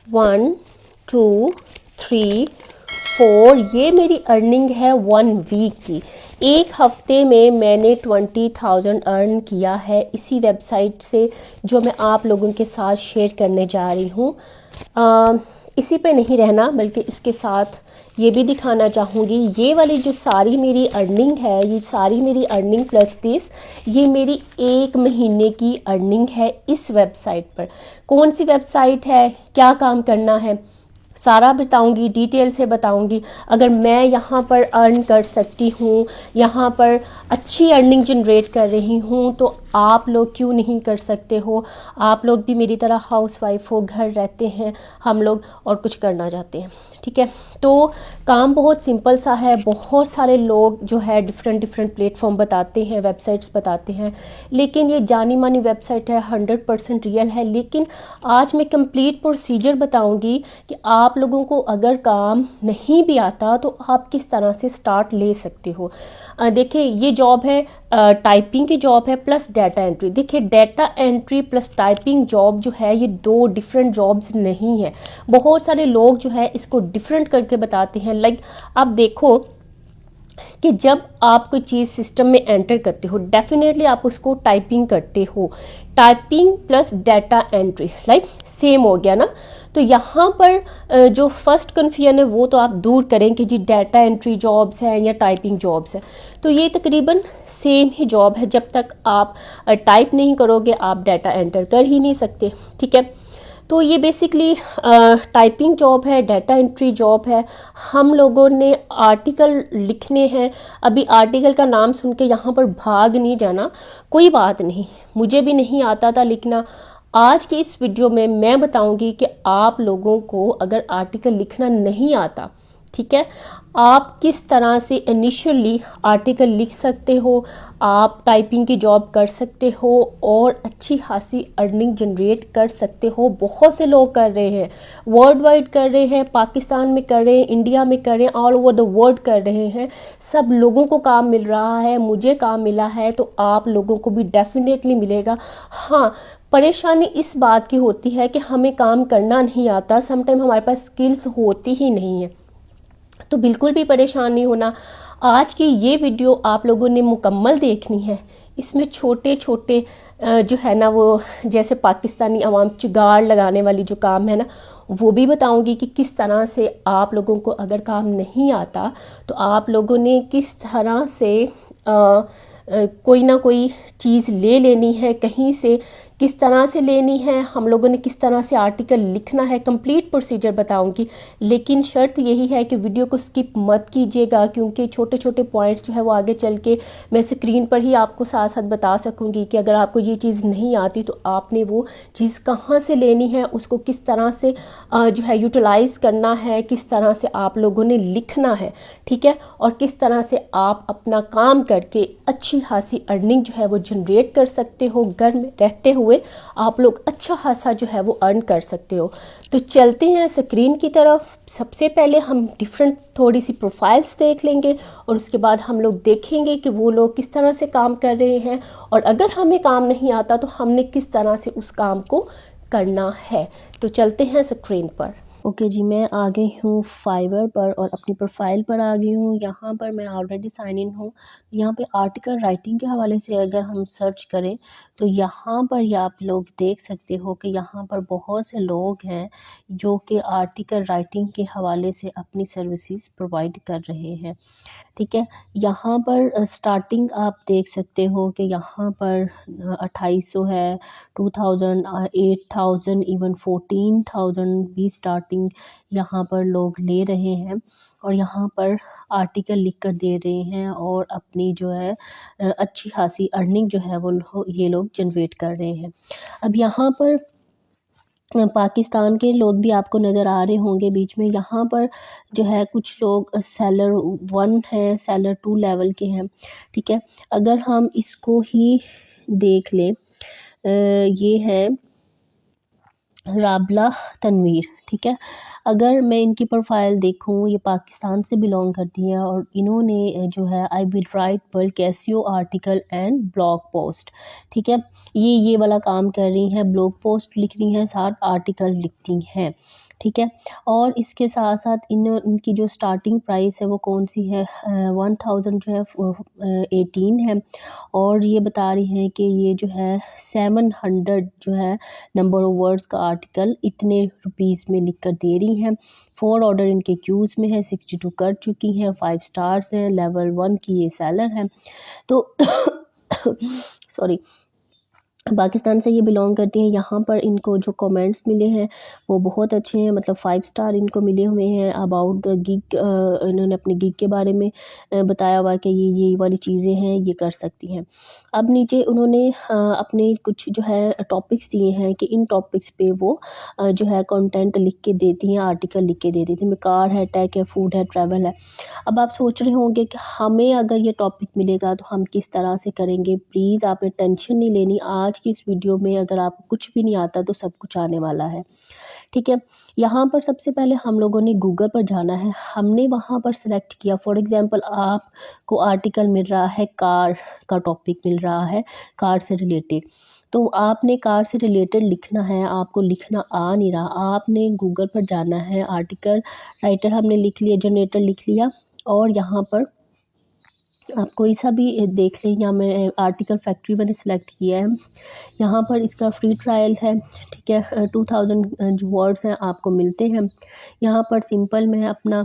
1 2 3 4, ये मेरी अर्निंग है 1 वीक की। एक हफ्ते में मैंने 20,000 अर्न किया है इसी वेबसाइट से, जो मैं आप लोगों के साथ शेयर करने जा रही हूँ। इसी पे नहीं रहना, बल्कि इसके साथ ये भी दिखाना चाहूँगी, ये वाली जो सारी मेरी अर्निंग है, ये सारी मेरी अर्निंग प्लस दिस, ये मेरी एक महीने की अर्निंग है इस वेबसाइट पर। कौन सी वेबसाइट है, क्या काम करना है, सारा बताऊंगी, डिटेल से बताऊंगी। अगर मैं यहाँ पर अर्न कर सकती हूँ, यहाँ पर अच्छी अर्निंग जनरेट कर रही हूँ, तो आप लोग क्यों नहीं कर सकते हो। आप लोग भी मेरी तरह हाउसवाइफ हो, घर रहते हैं हम लोग और कुछ करना चाहते हैं, ठीक है। तो काम बहुत सिंपल सा है। बहुत सारे लोग जो है डिफरेंट प्लेटफॉर्म बताते हैं, वेबसाइट्स बताते हैं, लेकिन ये जानी मानी वेबसाइट है, 100% रियल है। लेकिन आज मैं कंप्लीट प्रोसीजर बताऊंगी कि आप लोगों को अगर काम नहीं भी आता तो आप किस तरह से स्टार्ट ले सकते हो। देखिए, ये जॉब है टाइपिंग की जॉब है प्लस डाटा एंट्री। देखिए, data entry plus typing job जो है, ये दो डिफरेंट जॉब्स नहीं है। बहुत सारे लोग जो है इसको डिफरेंट करके बताते हैं। लाइक आप देखो कि जब आप कोई चीज़ सिस्टम में एंटर करते हो, डेफिनेटली आप उसको टाइपिंग करते हो। Typing plus data entry like same हो गया ना। तो यहाँ पर जो फर्स्ट कन्फ्यूजन है वो तो आप दूर करें कि जी डाटा एंट्री जॉब्स है या टाइपिंग जॉब्स है। तो ये तकरीबन सेम ही जॉब है। जब तक आप टाइप नहीं करोगे, आप डाटा एंटर कर ही नहीं सकते, ठीक है। तो ये बेसिकली टाइपिंग जॉब है, डाटा एंट्री जॉब है। हम लोगों ने आर्टिकल लिखने हैं। अभी आर्टिकल का नाम सुन के यहाँ पर भाग नहीं जाना, कोई बात नहीं, मुझे भी नहीं आता था लिखना। आज की इस वीडियो में मैं बताऊंगी कि आप लोगों को अगर आर्टिकल लिखना नहीं आता, ठीक है, आप किस तरह से इनिशियली आर्टिकल लिख सकते हो, आप टाइपिंग की जॉब कर सकते हो और अच्छी खासी अर्निंग जनरेट कर सकते हो। बहुत से लोग कर रहे हैं, वर्ल्ड वाइड कर रहे हैं, पाकिस्तान में कर रहे हैं, इंडिया में कर रहे हैं, ऑल ओवर द वर्ल्ड कर रहे हैं। सब लोगों को काम मिल रहा है, मुझे काम मिला है, तो आप लोगों को भी डेफिनेटली मिलेगा। हाँ, परेशानी इस बात की होती है कि हमें काम करना नहीं आता, समटाइम हमारे पास स्किल्स होती ही नहीं है। तो बिल्कुल भी परेशान नहीं होना। आज की ये वीडियो आप लोगों ने मुकम्मल देखनी है। इसमें छोटे छोटे जो है ना, वो जैसे पाकिस्तानी अवाम जुगाड़ लगाने वाली जो काम है ना, वो भी बताऊंगी कि किस तरह से आप लोगों को अगर काम नहीं आता तो आप लोगों ने किस तरह से कोई ना कोई चीज़ ले लेनी है कहीं से, किस तरह से लेनी है, हम लोगों ने किस तरह से आर्टिकल लिखना है, कंप्लीट प्रोसीजर बताऊंगी। लेकिन शर्त यही है कि वीडियो को स्किप मत कीजिएगा, क्योंकि छोटे छोटे पॉइंट्स जो है वो आगे चल के मैं स्क्रीन पर ही आपको साथ साथ बता सकूंगी कि अगर आपको ये चीज़ नहीं आती तो आपने वो चीज़ कहाँ से लेनी है, उसको किस तरह से जो है यूटिलाइज़ करना है, किस तरह से आप लोगों ने लिखना है, ठीक है, और किस तरह से आप अपना काम करके अच्छी खासी अर्निंग जो है वो जनरेट कर सकते हो। घर में रहते हुए आप लोग अच्छा खासा जो है वो अर्न कर सकते हो। तो चलते हैं स्क्रीन की तरफ। सबसे पहले हम डिफरेंट थोड़ी सी प्रोफाइल्स देख लेंगे और उसके बाद हम लोग देखेंगे कि वो लोग किस तरह से काम कर रहे हैं, और अगर हमें काम नहीं आता तो हमने किस तरह से उस काम को करना है। तो चलते हैं स्क्रीन पर। ओके जी, मैं आ गई हूँ फाइवर पर और अपनी प्रोफाइल पर आ गई हूँ। यहाँ पर मैं ऑलरेडी साइन इन हूँ। यहाँ पे आर्टिकल राइटिंग के हवाले से अगर हम सर्च करें तो यहाँ पर ये आप लोग देख सकते हो कि यहाँ पर बहुत से लोग हैं जो कि आर्टिकल राइटिंग के हवाले से अपनी सर्विसेज प्रोवाइड कर रहे हैं, ठीक है। यहाँ पर स्टार्टिंग आप देख सकते हो कि यहाँ पर 2800 है, 2000, 8000, इवन 14000 भी स्टार्टिंग यहाँ पर लोग ले रहे हैं और यहाँ पर आर्टिकल लिख कर दे रहे हैं और अपनी जो है अच्छी खासी अर्निंग जो है वो ये लोग जनरेट कर रहे हैं। अब यहाँ पर पाकिस्तान के लोग भी आपको नज़र आ रहे होंगे बीच में। यहाँ पर जो है कुछ लोग सेलर 1 है, सेलर 2 लेवल के हैं, ठीक है। अगर हम इसको ही देख लें, ये है राबला तनवीर, ठीक है। अगर मैं इनकी प्रोफाइल देखूं, ये पाकिस्तान से बिलोंग करती हैं और इन्होंने जो है I will write bulk SEO article and blog post, ठीक है। ये वाला काम कर रही हैं, ब्लॉग पोस्ट लिख रही हैं, साथ आर्टिकल लिखती हैं, ठीक है। और इसके साथ साथ इनकी जो स्टार्टिंग प्राइस है वो कौन सी है, 1000 जो है 18 है। और ये बता रही हैं कि ये जो है 700 जो है नंबर ऑफ वर्ड्स का आर्टिकल इतने रुपीज़ में लिख कर दे रही हैं। 4 ऑर्डर इनके क्यूज़ में है, 62 कर चुकी हैं, 5 स्टार्स हैं, लेवल 1 की ये सेलर हैं। तो सॉरी, पाकिस्तान से ये बिलोंग करती हैं। यहाँ पर इनको जो कमेंट्स मिले हैं वो बहुत अच्छे हैं, मतलब 5 स्टार इनको मिले हुए हैं। अबाउट द गिग इन्होंने अपनी गिग के बारे में बताया हुआ कि ये वाली चीज़ें हैं, ये कर सकती हैं। अब नीचे उन्होंने अपने कुछ जो है टॉपिक्स दिए हैं कि इन टॉपिक्स पे वो जो है कंटेंट लिख के देती हैं, आर्टिकल लिख के दे देती हैं। कार है, टेक है, फूड है, ट्रैवल है। अब आप सोच रहे होंगे कि हमें अगर ये टॉपिक मिलेगा तो हम किस तरह से करेंगे। प्लीज़ आपने टेंशन नहीं लेनी, आज की इस वीडियो में अगर आपको कुछ भी नहीं आता तो सब कुछ आने वाला है, ठीक है। यहाँ पर सबसे पहले हम लोगों ने गूगल पर जाना है, हमने वहाँ पर सिलेक्ट किया। फॉर एग्जांपल आपको आर्टिकल मिल रहा है, कार का टॉपिक मिल रहा है, कार से रिलेटेड, तो आपने कार से रिलेटेड लिखना है। आपको लिखना आ नहीं रहा, आपने गूगल पर जाना है, आर्टिकल राइटर हमने लिख लिया, जनरेटर लिख लिया, और यहाँ पर आप कोई सा भी देख लें। यहाँ मैं आर्टिकल फैक्ट्री मैंने सेलेक्ट किया है। यहाँ पर इसका फ्री ट्रायल है, ठीक है। 2000 जो वर्ड्स हैं आपको मिलते हैं। यहाँ पर सिंपल मैं अपना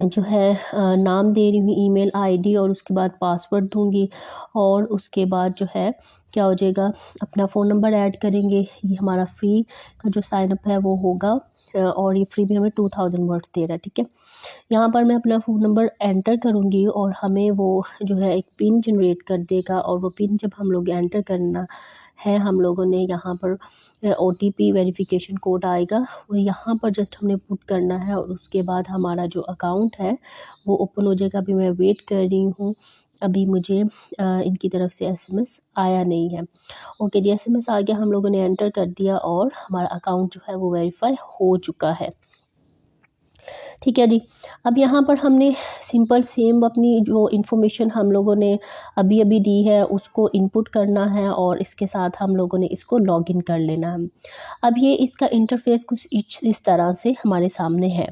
जो है नाम दे रही हूँ, ईमेल आईडी, और उसके बाद पासवर्ड दूंगी, और उसके बाद जो है क्या हो जाएगा, अपना फ़ोन नंबर ऐड करेंगे। ये हमारा फ्री का जो साइन अप है वो होगा, और ये फ्री में हमें 2000 वर्ड्स दे रहा है, ठीक है। यहाँ पर मैं अपना फ़ोन नंबर एंटर करूँगी और हमें वो जो है एक पिन जनरेट कर देगा, और वो पिन जब हम लोग एंटर करना है, हम लोगों ने यहाँ पर OTP वेरिफिकेशन कोड आएगा, वो यहाँ पर जस्ट हमने पुट करना है, और उसके बाद हमारा जो अकाउंट है वो ओपन हो जाएगा। अभी मैं वेट कर रही हूँ, अभी मुझे इनकी तरफ से SMS आया नहीं है। ओके जी, SMS आ गया, हम लोगों ने एंटर कर दिया और हमारा अकाउंट जो है वो वेरीफाई हो चुका है, ठीक है जी। अब यहाँ पर हमने सिंपल सेम अपनी जो इन्फॉर्मेशन हम लोगों ने अभी अभी दी है उसको इनपुट करना है, और इसके साथ हम लोगों ने इसको लॉगिन कर लेना है। अब ये इसका इंटरफेस कुछ इस तरह से हमारे सामने है।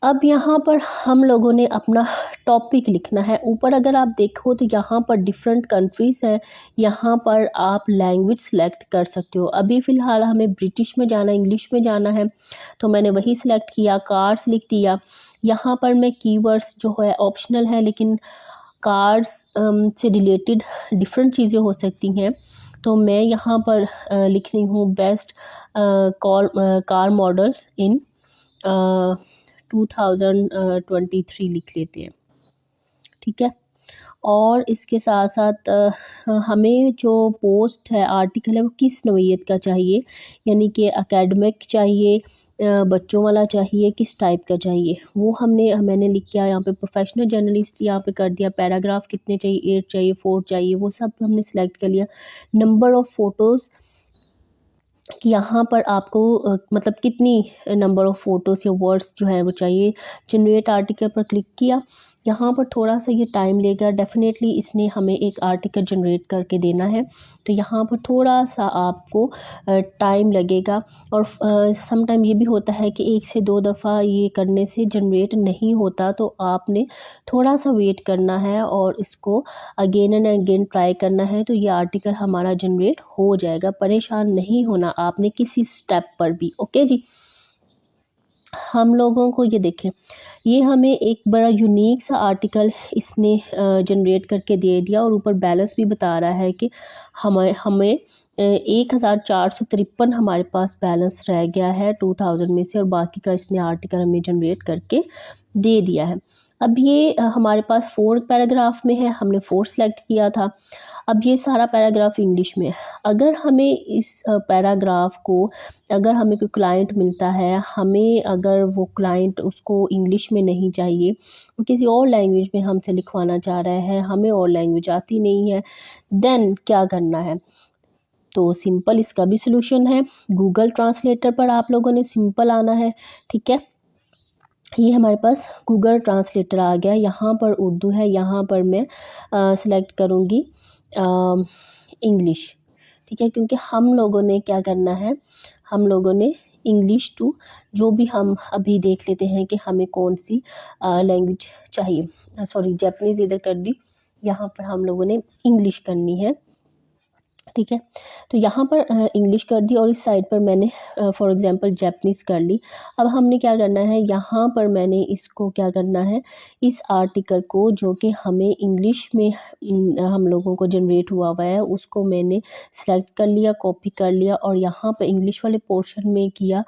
अब यहाँ पर हम लोगों ने अपना टॉपिक लिखना है। ऊपर अगर आप देखो तो यहाँ पर डिफरेंट कंट्रीज़ हैं, यहाँ पर आप लैंग्वेज सेलेक्ट कर सकते हो। अभी फ़िलहाल हमें ब्रिटिश में जाना, इंग्लिश में जाना है, तो मैंने वही सिलेक्ट किया, कार्स लिख दिया। यहाँ पर मैं कीवर्ड्स जो है ऑप्शनल है, लेकिन कार्स से रिलेटेड डिफरेंट चीज़ें हो सकती हैं, तो मैं यहाँ पर लिख रही हूँ बेस्ट कार मॉडल्स इन 2023 लिख लेते हैं, ठीक है। और इसके साथ साथ हमें जो पोस्ट है, आर्टिकल है, वो किस नौइयत का चाहिए, यानी कि एकेडमिक चाहिए, बच्चों वाला चाहिए, किस टाइप का चाहिए, वो मैंने लिखा यहाँ पे प्रोफेशनल जर्नलिस्ट यहाँ पे कर दिया। पैराग्राफ कितने चाहिए, 8 चाहिए, 4 चाहिए, वो सब हमने सेलेक्ट कर लिया। नंबर ऑफ़ फ़ोटोज़ कि यहाँ पर आपको मतलब कितनी नंबर ऑफ़ फ़ोटोज़ या वर्ड्स जो है वो चाहिए। जनरेट आर्टिकल पर क्लिक किया। यहाँ पर थोड़ा सा ये टाइम लेगा, डेफिनेटली इसने हमें एक आर्टिकल जनरेट करके देना है, तो यहाँ पर थोड़ा सा आपको टाइम लगेगा। और सम टाइम ये भी होता है कि 1 से 2 दफ़ा ये करने से जनरेट नहीं होता, तो आपने थोड़ा सा वेट करना है और इसको अगेन एंड अगेन ट्राई करना है, तो ये आर्टिकल हमारा जनरेट हो जाएगा। परेशान नहीं होना आपने किसी स्टेप पर भी, ओके जी। हम लोगों को ये देखें, ये हमें एक बड़ा यूनिक सा आर्टिकल इसने जनरेट करके दे दिया, और ऊपर बैलेंस भी बता रहा है कि हमें 1453 हमारे पास बैलेंस रह गया है 2000 में से, और बाकी का इसने आर्टिकल हमें जनरेट करके दे दिया है। अब ये हमारे पास 4 पैराग्राफ में है, हमने 4 सेलेक्ट किया था। अब ये सारा पैराग्राफ इंग्लिश में है। अगर हमें इस पैराग्राफ को, अगर हमें कोई क्लाइंट मिलता है, हमें अगर वो क्लाइंट उसको इंग्लिश में नहीं चाहिए, वो किसी और लैंग्वेज में हमसे लिखवाना चाह रहा है, हमें और लैंग्वेज आती नहीं है, देन क्या करना है। तो सिंपल इसका भी सोल्यूशन है। गूगल ट्रांसलेटर पर आप लोगों ने सिंपल आना है, ठीक है। ये हमारे पास गूगल ट्रांसलेटर आ गया, यहाँ पर उर्दू है, यहाँ पर मैं सिलेक्ट करूँगी इंग्लिश, ठीक है, क्योंकि हम लोगों ने क्या करना है, हम लोगों ने इंग्लिश टू जो भी हम अभी देख लेते हैं कि हमें कौन सी लैंग्वेज चाहिए। सॉरी, जापानीज़ इधर कर दी, यहाँ पर हम लोगों ने इंग्लिश करनी है, ठीक है। तो यहाँ पर इंग्लिश कर दी और इस साइड पर मैंने फॉर एग्जांपल जापानीज़ कर ली। अब हमने क्या करना है, यहाँ पर मैंने इसको क्या करना है, इस आर्टिकल को जो कि हमें इंग्लिश में हम लोगों को जनरेट हुआ है उसको मैंने सेलेक्ट कर लिया, कॉपी कर लिया और यहाँ पर इंग्लिश वाले पोर्शन में किया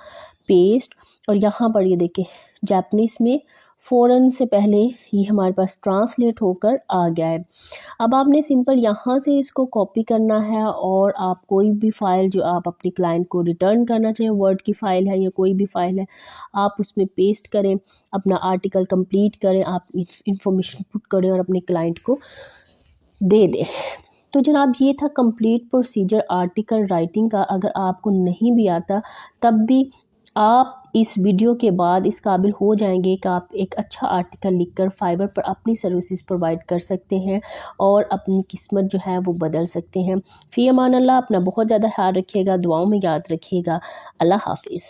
पेस्ट। और यहाँ पर ये देखें जापानीज़ में फ़ौरन से पहले ये हमारे पास ट्रांसलेट होकर आ गया है। अब आपने सिंपल यहाँ से इसको कॉपी करना है और आप कोई भी फ़ाइल जो आप अपने क्लाइंट को रिटर्न करना चाहें, वर्ड की फ़ाइल है या कोई भी फ़ाइल है, आप उसमें पेस्ट करें, अपना आर्टिकल कंप्लीट करें, आप इंफॉर्मेशन पुट करें और अपने क्लाइंट को दे दें। तो जनाब ये था कंप्लीट प्रोसीजर आर्टिकल राइटिंग का। अगर आपको नहीं भी आता तब भी आप इस वीडियो के बाद इस काबिल हो जाएंगे कि आप एक अच्छा आर्टिकल लिखकर फाइवर पर अपनी सर्विसेज प्रोवाइड कर सकते हैं और अपनी किस्मत जो है वो बदल सकते हैं। फ़ी अमान अल्लाह, अपना बहुत ज़्यादा ख्याल रखिएगा, दुआओं में याद रखिएगा। अल्लाह हाफिज़।